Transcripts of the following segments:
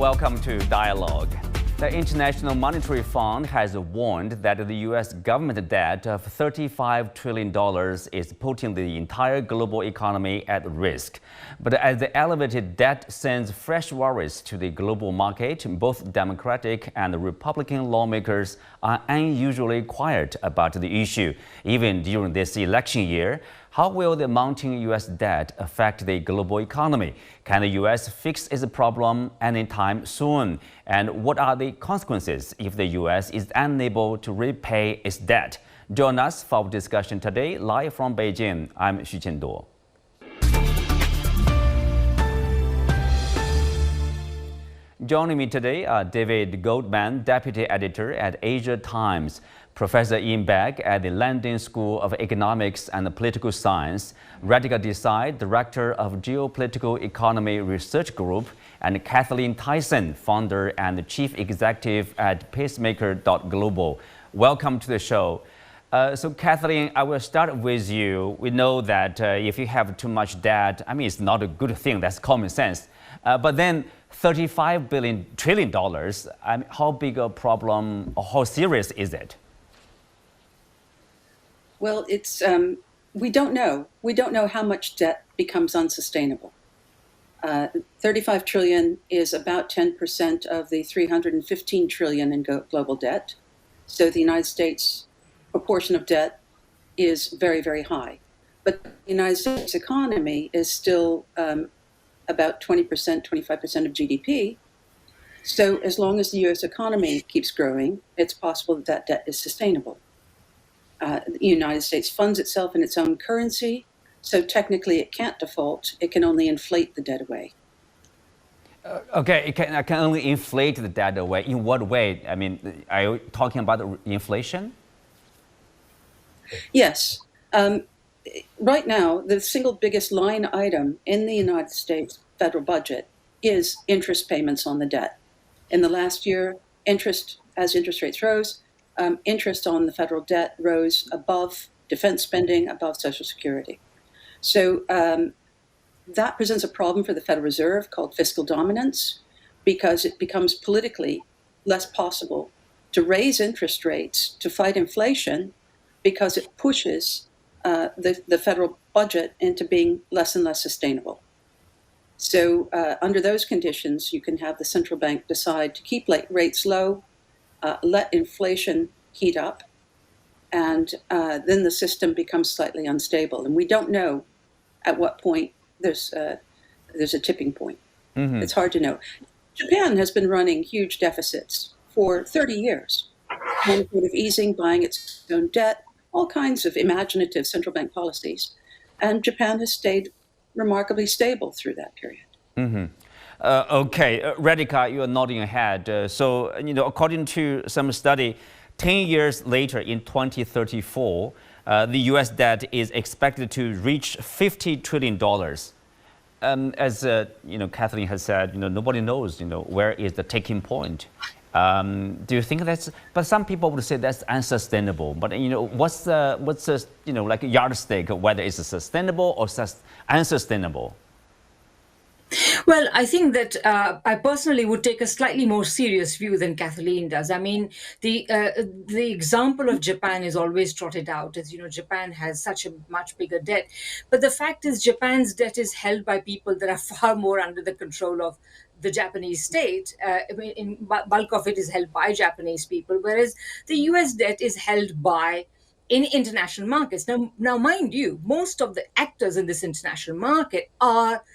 welcome to Dialogue. The International Monetary Fund has warned that the U.S. government debt of $35 trillion is putting the entire global economy at risk. But as the elevated debt sends fresh worries to the global market, both Democratic and Republican lawmakers are unusually quiet about the issue, even during this election year. How will the mounting U.S. debt affect the global economy? Can the U.S. fix its problem anytime soon? And what are the consequences if the U.S. is unable to repay its debt? Join us for discussion today, live from Beijing. I'm Xu Qianduo. Joining me today are David Goldman, Deputy Editor at Asia Times, Professor Iain Begg at the London School of Economics and Political Science, Radhika Desai, Director of Geopolitical Economy Research Group, and Kathleen Tyson, Founder and Chief Executive at Pacemaker.Global. Welcome to the show. So Kathleen, I will start with you. We know that if you have too much debt, it's not a good thing. That's common sense. But then $35 trillion, how big a problem or how serious is it? Well, it's we don't know. We don't know how much debt becomes unsustainable. 35 trillion is about 10% of the 315 trillion in global debt. So the United States proportion of debt is very, very high. But the United States economy is still about 20%, 25% of GDP. So as long as the US economy keeps growing, it's possible that that debt is sustainable. The United States funds itself in its own currency, so technically it can't default. It can only inflate the debt away. Okay, it can only inflate the debt away. In what way? Are you talking about inflation? Yes. Right now, the single biggest line item in the United States federal budget is interest payments on the debt. In the last year, as interest rates rose, interest on the federal debt rose above defense spending, above Social Security. So that presents a problem for the Federal Reserve called fiscal dominance, because it becomes politically less possible to raise interest rates to fight inflation, because it pushes the federal budget into being less and less sustainable. So under those conditions, you can have the central bank decide to keep rates low, let inflation heat up, and then the system becomes slightly unstable. And we don't know at what point there's a tipping point. Mm-hmm. It's hard to know. Japan has been running huge deficits for 30 years, quantitative easing, buying its own debt, all kinds of imaginative central bank policies. And Japan has stayed remarkably stable through that period. Mm-hmm. Okay, Radhika, you are nodding your head. So, according to some study, 10 years later in 2034, the U.S. debt is expected to reach $50 trillion. As Kathleen has said, nobody knows, where is the taking point. Do you think but some people would say that's unsustainable. But, what's the like a yardstick of whether it's sustainable or unsustainable? Well, I think that I personally would take a slightly more serious view than Kathleen does. The example of Japan is always trotted out as, Japan has such a much bigger debt. But the fact is Japan's debt is held by people that are far more under the control of the Japanese state. Bulk of it is held by Japanese people, whereas the US debt is held in international markets. Now, mind you, most of the actors in this international market are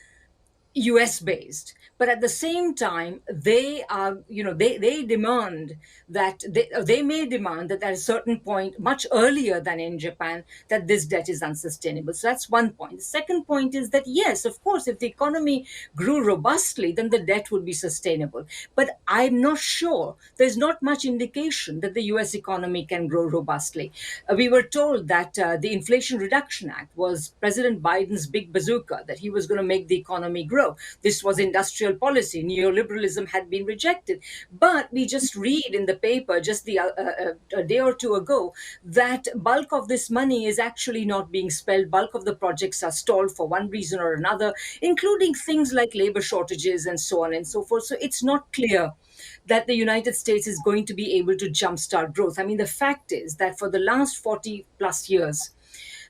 US based, but at the same time, they are, they demand that they may demand that at a certain point, much earlier than in Japan, that this debt is unsustainable. So that's one point. The second point is that, yes, of course, if the economy grew robustly, then the debt would be sustainable. But I'm not sure. There's not much indication that the US economy can grow robustly. We were told that the Inflation Reduction Act was President Biden's big bazooka, that he was going to make the economy grow. This was industrial industrial policy. Neoliberalism had been rejected. But we just read in the paper just a day or two ago that bulk of this money is actually not being spent. Bulk of the projects are stalled for one reason or another, including things like labor shortages and so on and so forth. So it's not clear that the United States is going to be able to jumpstart growth. I mean, the fact is that for the last 40 plus years,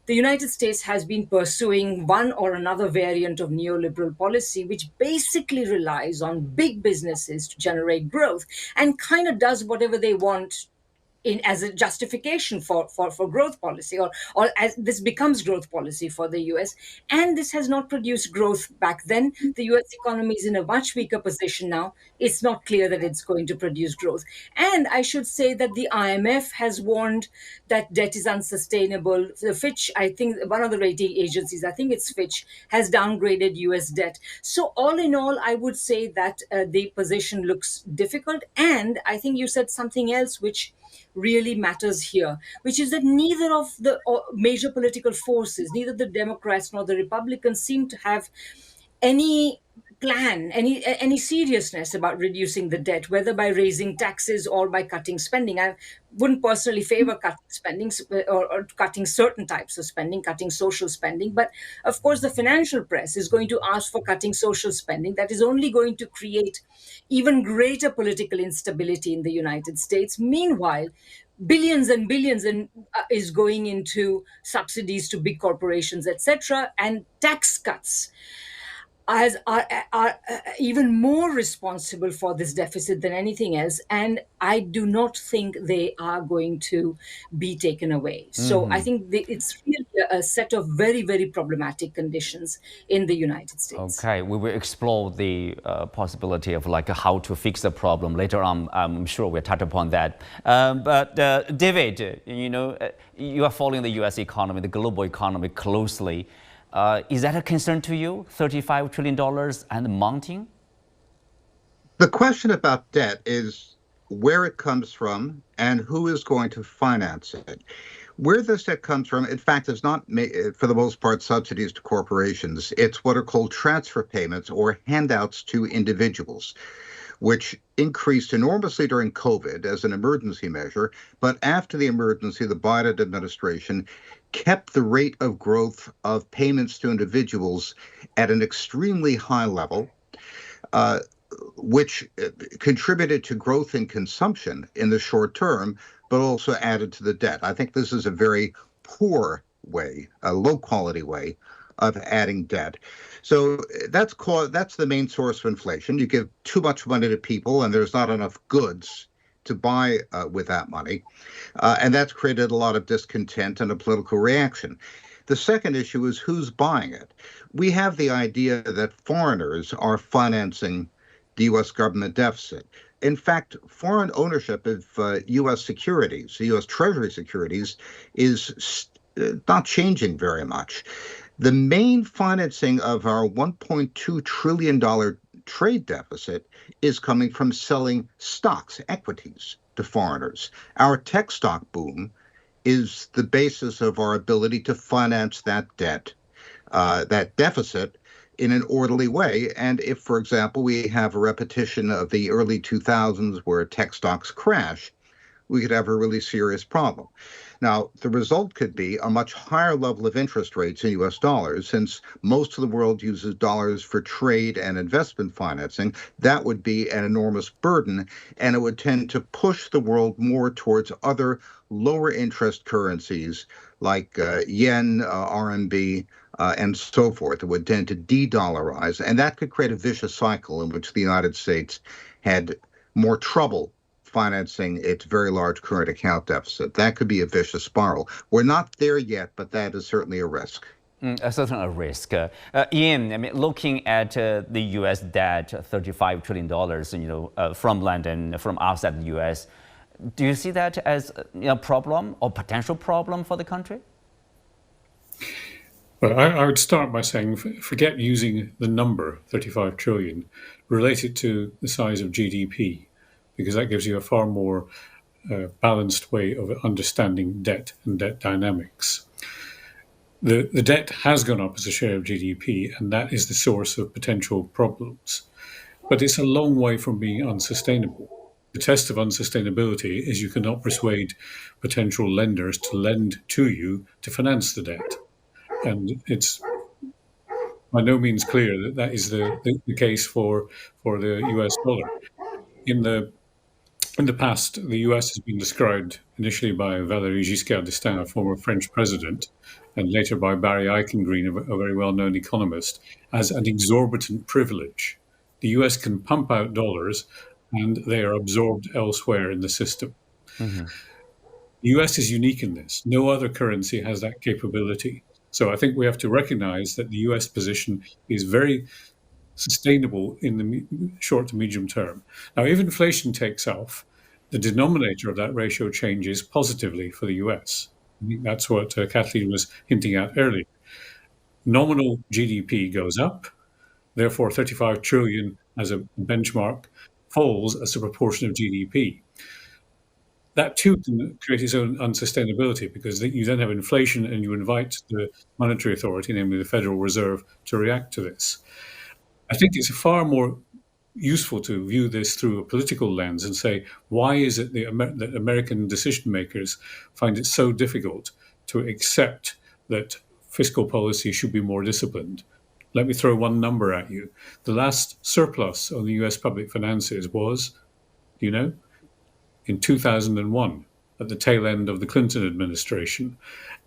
the United States has been pursuing one or another variant of neoliberal policy, which basically relies on big businesses to generate growth and kind of does whatever they want in as a justification for growth policy, or as this becomes growth policy for the US. And this has not produced growth back then. The US economy is in a much weaker position now. It's not clear that it's going to produce growth. And I should say that the IMF has warned that debt is unsustainable. The Fitch, I think one of the rating agencies, I think it's Fitch, has downgraded US debt. So all in all, I would say that the position looks difficult. And I think you said something else which really matters here, which is that neither of the major political forces, neither the Democrats nor the Republicans, seem to have any plan, any seriousness about reducing the debt, whether by raising taxes or by cutting spending. I wouldn't personally favor cutting spending or cutting certain types of spending, cutting social spending. But of course, the financial press is going to ask for cutting social spending. That is only going to create even greater political instability in the United States. Meanwhile, billions and billions is going into subsidies to big corporations, etc., and tax cuts are even more responsible for this deficit than anything else. And I do not think they are going to be taken away. So I think it's really a set of very, very problematic conditions in the United States. Okay, we will explore the possibility of like how to fix the problem later on. I'm sure we'll touch upon that. But David, you are following the U.S. economy, the global economy closely. Is that a concern to you, $35 trillion and mounting? The question about debt is where it comes from and who is going to finance it. Where this debt comes from, in fact, is not, for the most part, subsidies to corporations. It's what are called transfer payments or handouts to individuals, which increased enormously during COVID as an emergency measure. But after the emergency, the Biden administration kept the rate of growth of payments to individuals at an extremely high level, which contributed to growth in consumption in the short term, but also added to the debt. I think this is a very poor way, a low-quality way of adding debt. So that's the main source of inflation. You give too much money to people, and there's not enough goods to buy with that money. And that's created a lot of discontent and a political reaction. The second issue is who's buying it. We have the idea that foreigners are financing the U.S. government deficit. In fact, foreign ownership of U.S. securities, U.S. Treasury securities, is not changing very much. The main financing of our $1.2 trillion trade deficit is coming from selling stocks, equities, to foreigners. Our tech stock boom is the basis of our ability to finance that debt, that deficit, in an orderly way. And if, for example, we have a repetition of the early 2000s where tech stocks crash, we could have a really serious problem. Now, the result could be a much higher level of interest rates in U.S. dollars, since most of the world uses dollars for trade and investment financing. That would be an enormous burden, and it would tend to push the world more towards other lower interest currencies like yen, RMB, and so forth. It would tend to de-dollarize, and that could create a vicious cycle in which the United States had more trouble financing its very large current account deficit. That could be a vicious spiral. We're not there yet, but that is certainly a risk. Certainly a risk. Iain, I mean, looking at the U.S. debt, $35 trillion, from London, from outside the U.S., do you see that as a problem or potential problem for the country? Well, I would start by saying, forget using the number 35 trillion, relate it to the size of GDP, because that gives you a far more balanced way of understanding debt and debt dynamics. The debt has gone up as a share of GDP, and that is the source of potential problems. but it's a long way from being unsustainable. The test of unsustainability is you cannot persuade potential lenders to lend to you to finance the debt. And it's by no means clear that that is the case for the US dollar. In the past, the US has been described initially by Valéry Giscard d'Estaing, a former French president, and later by Barry Eichengreen, a very well-known economist, as an exorbitant privilege. The US can pump out dollars and they are absorbed elsewhere in the system. Mm-hmm. The US is unique in this. No other currency has that capability. So I think we have to recognize that the US position is very sustainable in the short to medium term. Now, if inflation takes off, the denominator of that ratio changes positively for the US. I think that's what Kathleen was hinting at earlier. Nominal GDP goes up, therefore 35 trillion as a benchmark falls as a proportion of GDP. That too can create its own unsustainability because you then have inflation and you invite the monetary authority, namely the Federal Reserve, to react to this. I think it's far more useful to view this through a political lens and say, why is it that American decision makers find it so difficult to accept that fiscal policy should be more disciplined? Let me throw one number at you. The last surplus on the US public finances was, do you know? In 2001, at the tail end of the Clinton administration.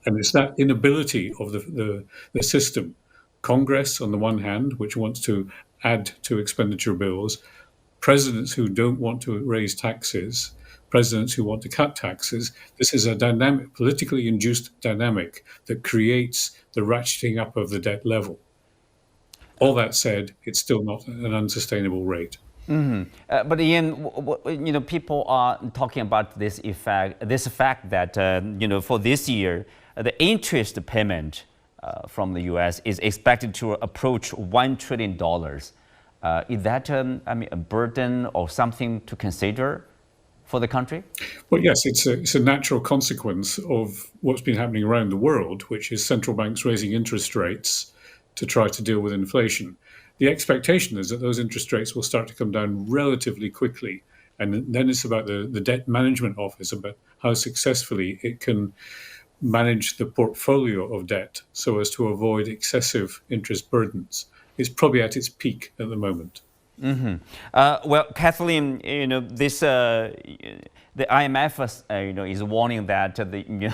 And it's that inability of the system, Congress on the one hand, which wants to add to expenditure bills, presidents who don't want to raise taxes, presidents who want to cut taxes. This is a dynamic, politically induced dynamic that creates the ratcheting up of the debt level. All that said, it's still not an unsustainable rate. Mm-hmm. But Iain, people are talking about this fact that, for this year, the interest payment from the U.S. is expected to approach $1 trillion. Is that, a burden or something to consider for the country? Well, yes, it's a natural consequence of what's been happening around the world, which is central banks raising interest rates to try to deal with inflation. The expectation is that those interest rates will start to come down relatively quickly. And then it's about the debt management office, about how successfully it can manage the portfolio of debt so as to avoid excessive interest burdens. It's probably at its peak at the moment. Mm-hmm. Well, Kathleen, the IMF, is warning that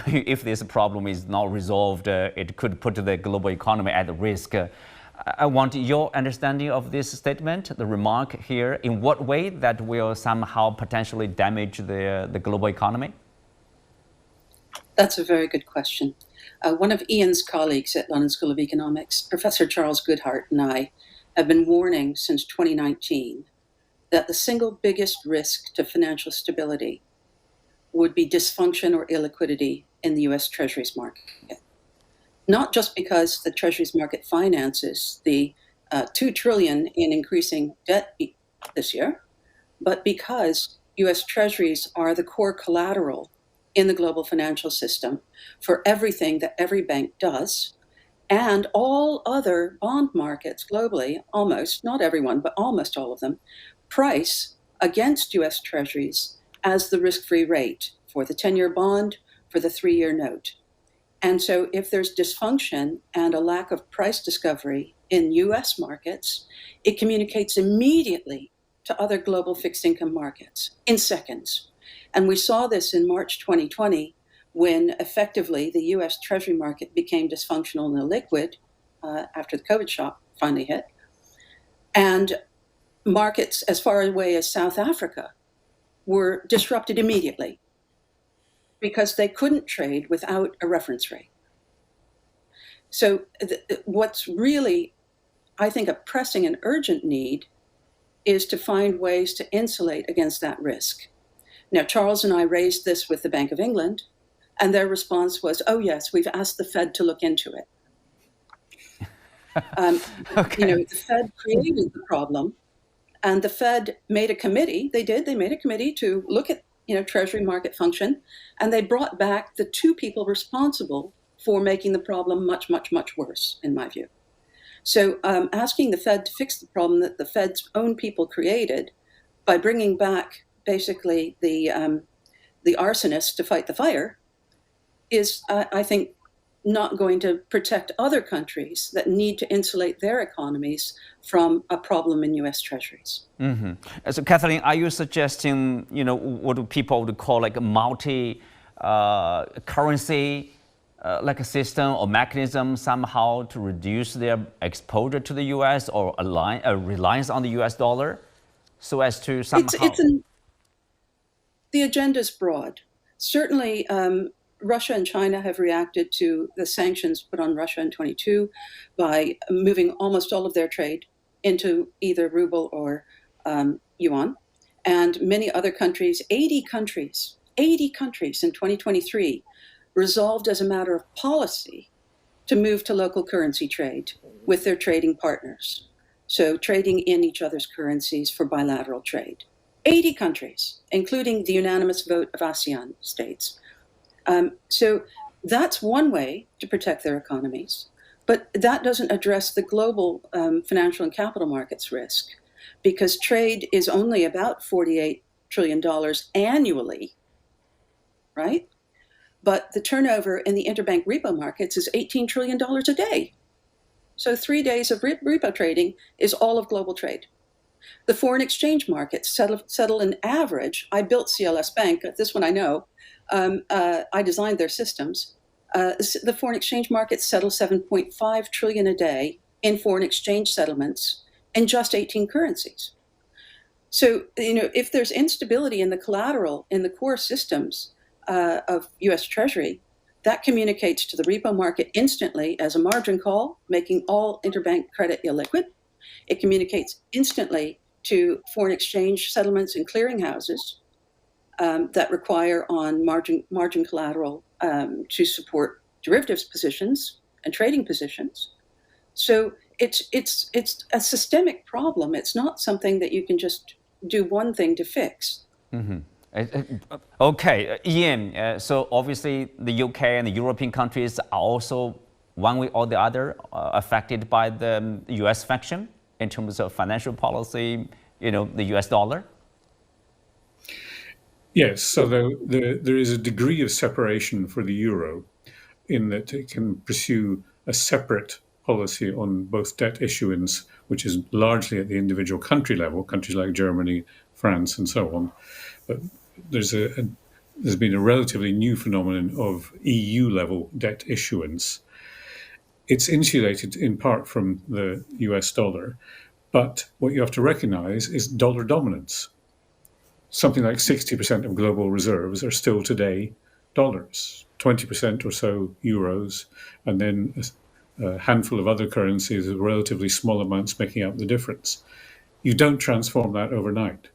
if this problem is not resolved, it could put the global economy at risk. I want your understanding of this statement, the remark here. In what way that will somehow potentially damage the global economy? That's a very good question. One of Iain's colleagues at London School of Economics, Professor Charles Goodhart, and I have been warning since 2019 that the single biggest risk to financial stability would be dysfunction or illiquidity in the US Treasuries market. Not just because the Treasuries market finances the $2 trillion in increasing debt this year, but because US Treasuries are the core collateral in the global financial system for everything that every bank does, and all other bond markets globally, almost, not everyone, but almost all of them, price against US Treasuries as the risk-free rate for the 10-year bond, for the 3-year note. And so if there's dysfunction and a lack of price discovery in US markets, it communicates immediately to other global fixed income markets in seconds. And we saw this in March 2020 when effectively the US Treasury market became dysfunctional and illiquid after the COVID shock finally hit. And markets as far away as South Africa were disrupted immediately because they couldn't trade without a reference rate. So what's really, I think, a pressing and urgent need is to find ways to insulate against that risk. Now, Charles and I raised this with the Bank of England, and their response was, oh, yes, we've asked the Fed to look into it. Okay. The Fed created the problem, and the Fed made a committee. They made a committee to look at Treasury market function, and they brought back the two people responsible for making the problem much, much, much worse, in my view. So asking the Fed to fix the problem that the Fed's own people created by bringing back basically the arsonist to fight the fire is, I think, not going to protect other countries that need to insulate their economies from a problem in U.S. treasuries. Mm-hmm. So, Kathleen, are you suggesting, what people would call like a multi-currency like a system or mechanism somehow to reduce their exposure to the U.S. or reliance on the U.S. dollar, so as to somehow? The agenda's broad. Certainly, Russia and China have reacted to the sanctions put on Russia in 2022 by moving almost all of their trade into either ruble or yuan. And many other countries, 80 countries in 2023 resolved as a matter of policy to move to local currency trade with their trading partners. So trading in each other's currencies for bilateral trade. 80 countries, including the unanimous vote of ASEAN states. So that's one way to protect their economies, but that doesn't address the global financial and capital markets risk, because trade is only about $48 trillion annually, right? But the turnover in the interbank repo markets is $18 trillion a day. So 3 days of repo trading is all of global trade. The foreign exchange markets settle an average. I built CLS Bank, this one I know. I designed their systems. The foreign exchange markets settle 7.5 trillion a day in foreign exchange settlements in just 18 currencies. So, if there's instability in the collateral in the core systems of U.S. Treasury, that communicates to the repo market instantly as a margin call, making all interbank credit illiquid. It communicates instantly to foreign exchange settlements and clearinghouses that require on margin collateral to support derivatives positions and trading positions. So it's a systemic problem. It's not something that you can just do one thing to fix. Mm-hmm. Okay, Iain, so obviously the UK and the European countries are also one way or the other affected by the US faction in terms of financial policy, the US dollar? Yes, so there is a degree of separation for the euro in that it can pursue a separate policy on both debt issuance, which is largely at the individual country level, countries like Germany, France, and so on. But there's been a relatively new phenomenon of EU-level debt issuance. It's insulated in part from the US dollar, but what you have to recognize is dollar dominance. Something like 60% of global reserves are still today dollars, 20% or so euros, and then a handful of other currencies with relatively small amounts making up the difference. You don't transform that overnight.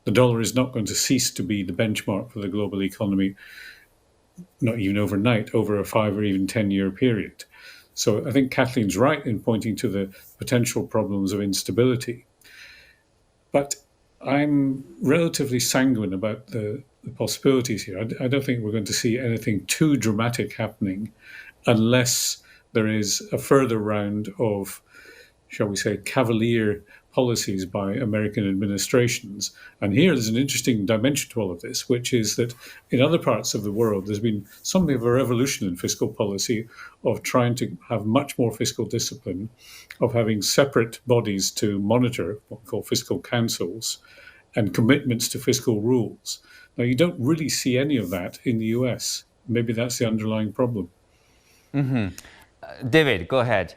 The dollar is not going to cease to be the benchmark for the global economy, not even overnight, over a 5 or even 10-year period. So I think Kathleen's right in pointing to the potential problems of instability. But I'm relatively sanguine about the possibilities here. I don't think we're going to see anything too dramatic happening unless there is a further round of, shall we say, cavalier policies by American administrations. And here there's an interesting dimension to all of this, which is that in other parts of the world, there's been something of a revolution in fiscal policy of trying to have much more fiscal discipline, of having separate bodies to monitor, what we call fiscal councils, and commitments to fiscal rules. Now, you don't really see any of that in the US. Maybe that's the underlying problem. Mm-hmm. David, go ahead.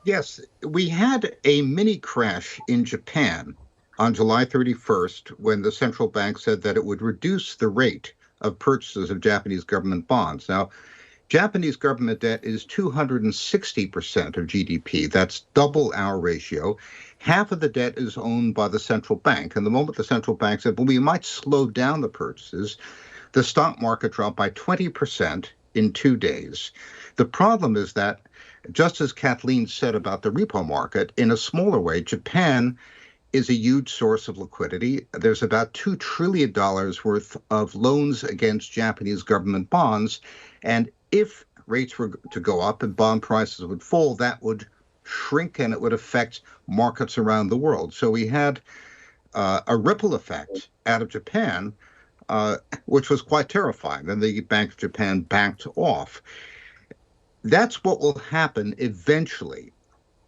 Yes, we had a mini crash in Japan on July 31st when the central bank said that it would reduce the rate of purchases of Japanese government bonds. Now, Japanese government debt is 260% of GDP. That's double our ratio. Half of the debt is owned by the central bank. And the moment the central bank said, well, we might slow down the purchases, the stock market dropped by 20% in 2 days. The problem is that, just as Kathleen said about the repo market, in a smaller way, Japan is a huge source of liquidity. There's about $2 trillion worth of loans against Japanese government bonds. And if rates were to go up and bond prices would fall, that would shrink and it would affect markets around the world. So we had a ripple effect out of Japan, which was quite terrifying. Then the Bank of Japan backed off. That's what will happen eventually,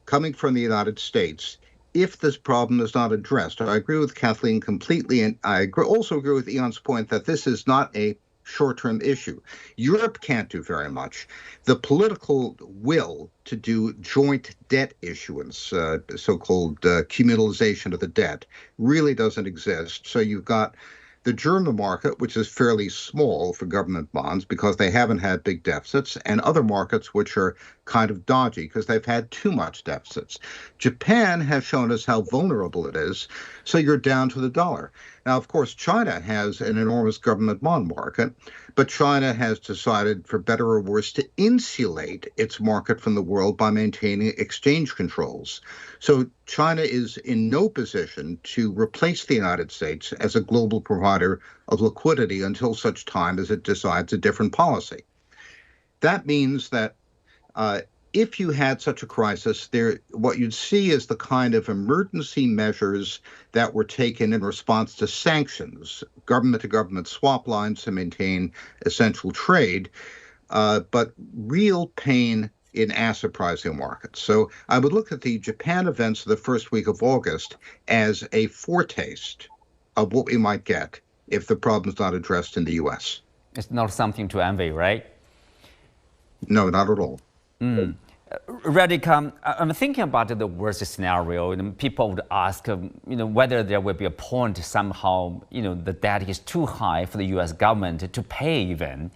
coming from the United States, if this problem is not addressed. I agree with Kathleen completely, and I also agree with Iain's point that this is not a short-term issue. Europe can't do very much. The political will to do joint debt issuance, so-called cumularization of the debt, really doesn't exist. So you've got the German market, which is fairly small for government bonds because they haven't had big deficits, and other markets which are kind of dodgy because they've had too much deficits. Japan has shown us how vulnerable it is, so you're down to the dollar. Now, of course, China has an enormous government bond market, but China has decided, for better or worse, to insulate its market from the world by maintaining exchange controls. So China is in no position to replace the United States as a global provider of liquidity until such time as it decides a different policy. That means that if you had such a crisis, what you'd see is the kind of emergency measures that were taken in response to sanctions, government-to-government swap lines to maintain essential trade, but real pain in asset pricing markets. So I would look at the Japan events of the first week of August as a foretaste of what we might get if the problem's not addressed in the U.S. It's not something to envy, right? No, not at all. Radhika, I'm thinking about the worst scenario. And people would ask, whether there will be a point somehow, the debt is too high for the U.S. government to pay even.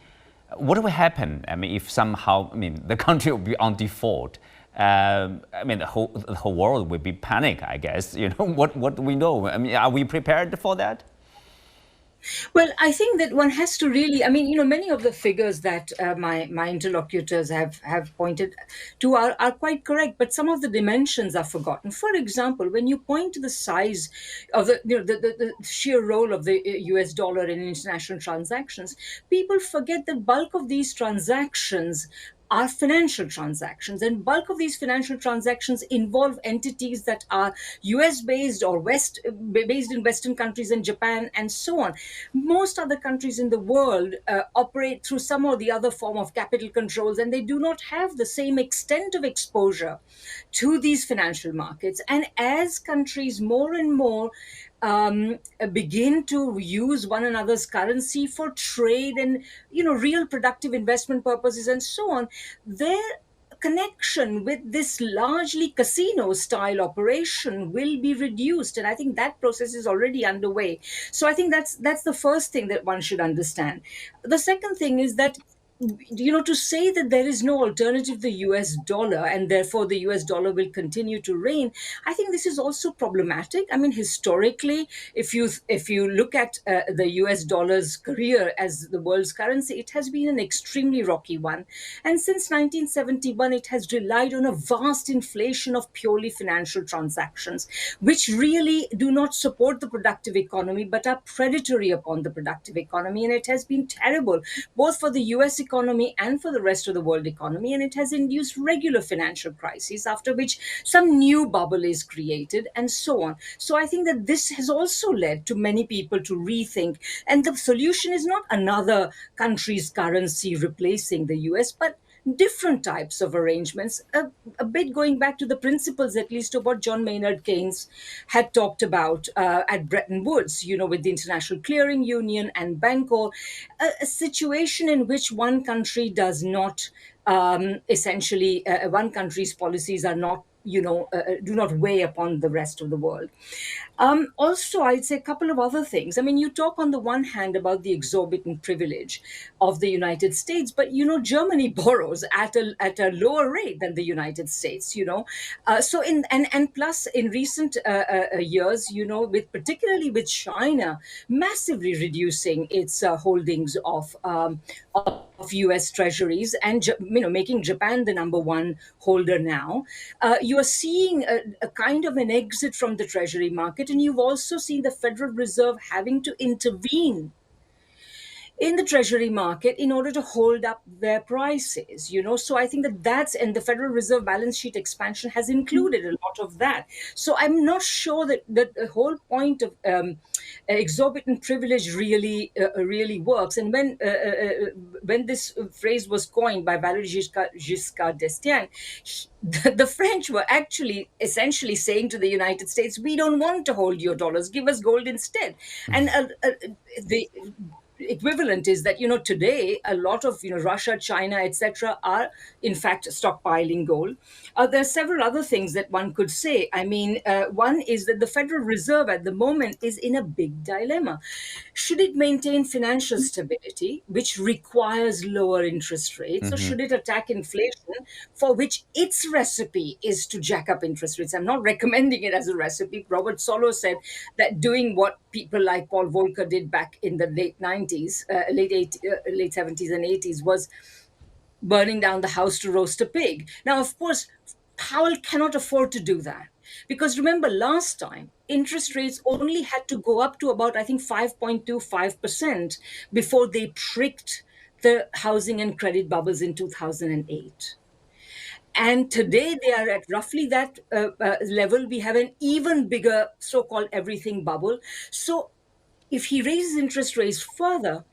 What will happen? If somehow, the country will be on default. The whole world will be panic, I guess. What do we know? Are we prepared for that? Well, I think that one has to really, many of the figures that my interlocutors have pointed to are quite correct, but some of the dimensions are forgotten. For example, when you point to the size of the sheer role of the US dollar in international transactions, people forget that bulk of these transactions are financial transactions, and bulk of these financial transactions involve entities that are US based or based in Western countries and Japan and so on. Most other countries in the world operate through some or the other form of capital controls, and they do not have the same extent of exposure to these financial markets. And as countries more and more begin to use one another's currency for trade and real productive investment purposes and so on, their connection with this largely casino style operation will be reduced, and I think that process is already underway. So I think that's the first thing that one should understand. The second thing is that to say that there is no alternative to the US dollar and therefore the US dollar will continue to reign, I think this is also problematic. Historically, if you look at the US dollar's career as the world's currency, it has been an extremely rocky one. And since 1971, it has relied on a vast inflation of purely financial transactions, which really do not support the productive economy, but are predatory upon the productive economy. And it has been terrible, both for the US economy and for the rest of the world economy, and it has induced regular financial crises, after which some new bubble is created and so on. So I think that this has also led to many people to rethink, and the solution is not another country's currency replacing the US, but different types of arrangements, a bit going back to the principles, at least, of what John Maynard Keynes had talked about at Bretton Woods, with the International Clearing Union and Bancor, a situation in which one country does not essentially, one country's policies are not do not weigh upon the rest of the world. Also, I'd say a couple of other things. You talk on the one hand about the exorbitant privilege of the United States, but Germany borrows at a lower rate than the United States. So plus in recent years, particularly with China massively reducing its holdings of U.S. treasuries and making Japan the number one holder now, you are seeing a kind of an exit from the treasury market, and you've also seen the Federal Reserve having to intervene in the treasury market in order to hold up their prices, So I think and the Federal Reserve balance sheet expansion has included a lot of that. So I'm not sure that the whole point of exorbitant privilege really works. And when this phrase was coined by Valéry Giscard d'Estaing, the French were actually essentially saying to the United States, we don't want to hold your dollars, give us gold instead. And the equivalent is that today a lot of Russia, China, etc. are in fact stockpiling gold. There are several other things that one could say. I mean, one is that the Federal Reserve at the moment is in a big dilemma. Should it maintain financial stability, which requires lower interest rates, or should it attack inflation, for which its recipe is to jack up interest rates? I'm not recommending it as a recipe. Robert Solow said that doing what people like Paul Volcker did back in the late 70s and 80s was burning down the house to roast a pig. Now, of course, Powell cannot afford to do that. Because remember, last time, interest rates only had to go up to about, I think, 5.25% before they pricked the housing and credit bubbles in 2008. And today they are at roughly that level. We have an even bigger so-called everything bubble. So if he raises interest rates further,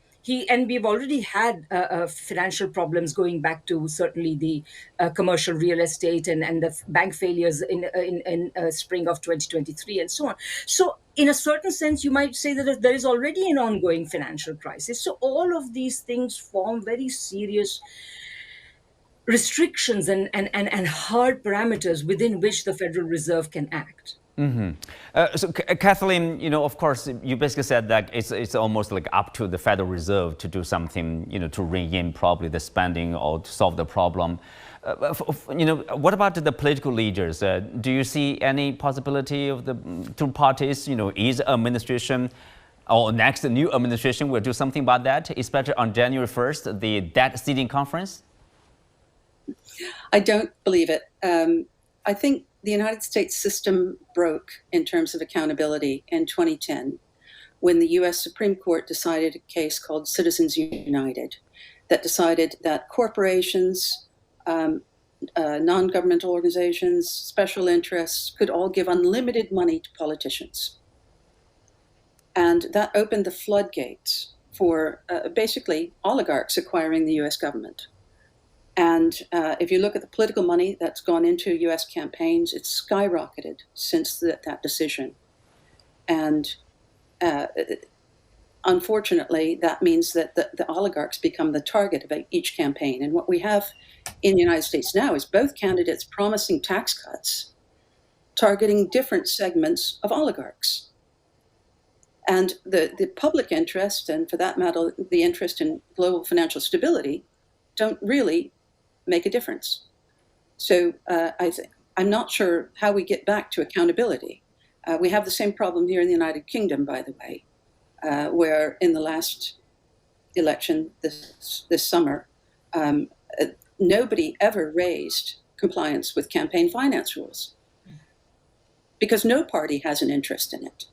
and we've already had financial problems going back to certainly the commercial real estate and the bank failures in spring of 2023 and so on. So in a certain sense, you might say that there is already an ongoing financial crisis. So all of these things form very serious restrictions and hard parameters within which the Federal Reserve can act. So Kathleen, of course, you basically said that it's almost like up to the Federal Reserve to do something, to rein in probably the spending or to solve the problem. What about the political leaders? Do you see any possibility of the two parties, each administration or next new administration will do something about that, especially on January 1st, the debt ceiling conference? I don't believe it. I think the United States system broke in terms of accountability in 2010 when the US Supreme Court decided a case called Citizens United that decided that corporations, non-governmental organizations, special interests could all give unlimited money to politicians. And that opened the floodgates for basically oligarchs acquiring the US government. And if you look at the political money that's gone into US campaigns, it's skyrocketed since that decision. And unfortunately, that means that the oligarchs become the target of each campaign. And what we have in the United States now is both candidates promising tax cuts, targeting different segments of oligarchs. And the public interest, and for that matter, the interest in global financial stability, don't really make a difference. So I'm not sure how we get back to accountability. We have the same problem here in the United Kingdom, by the way, where in the last election this summer, nobody ever raised compliance with campaign finance rules because no party has an interest in it.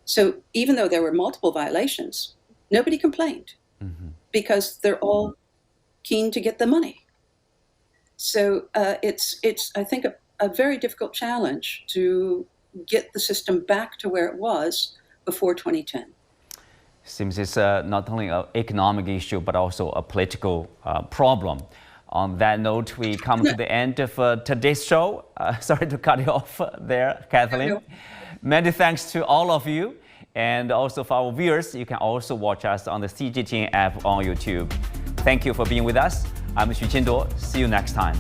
So even though there were multiple violations, nobody complained because they're all keen to get the money. So it's I think, a very difficult challenge to get the system back to where it was before 2010. Seems it's not only an economic issue, but also a political problem. On that note, we come to the end of today's show. Sorry to cut you off there, Kathleen. No. Many thanks to all of you. And also for our viewers, you can also watch us on the CGTN app on YouTube. Thank you for being with us. I'm Xu Qinduo. See you next time.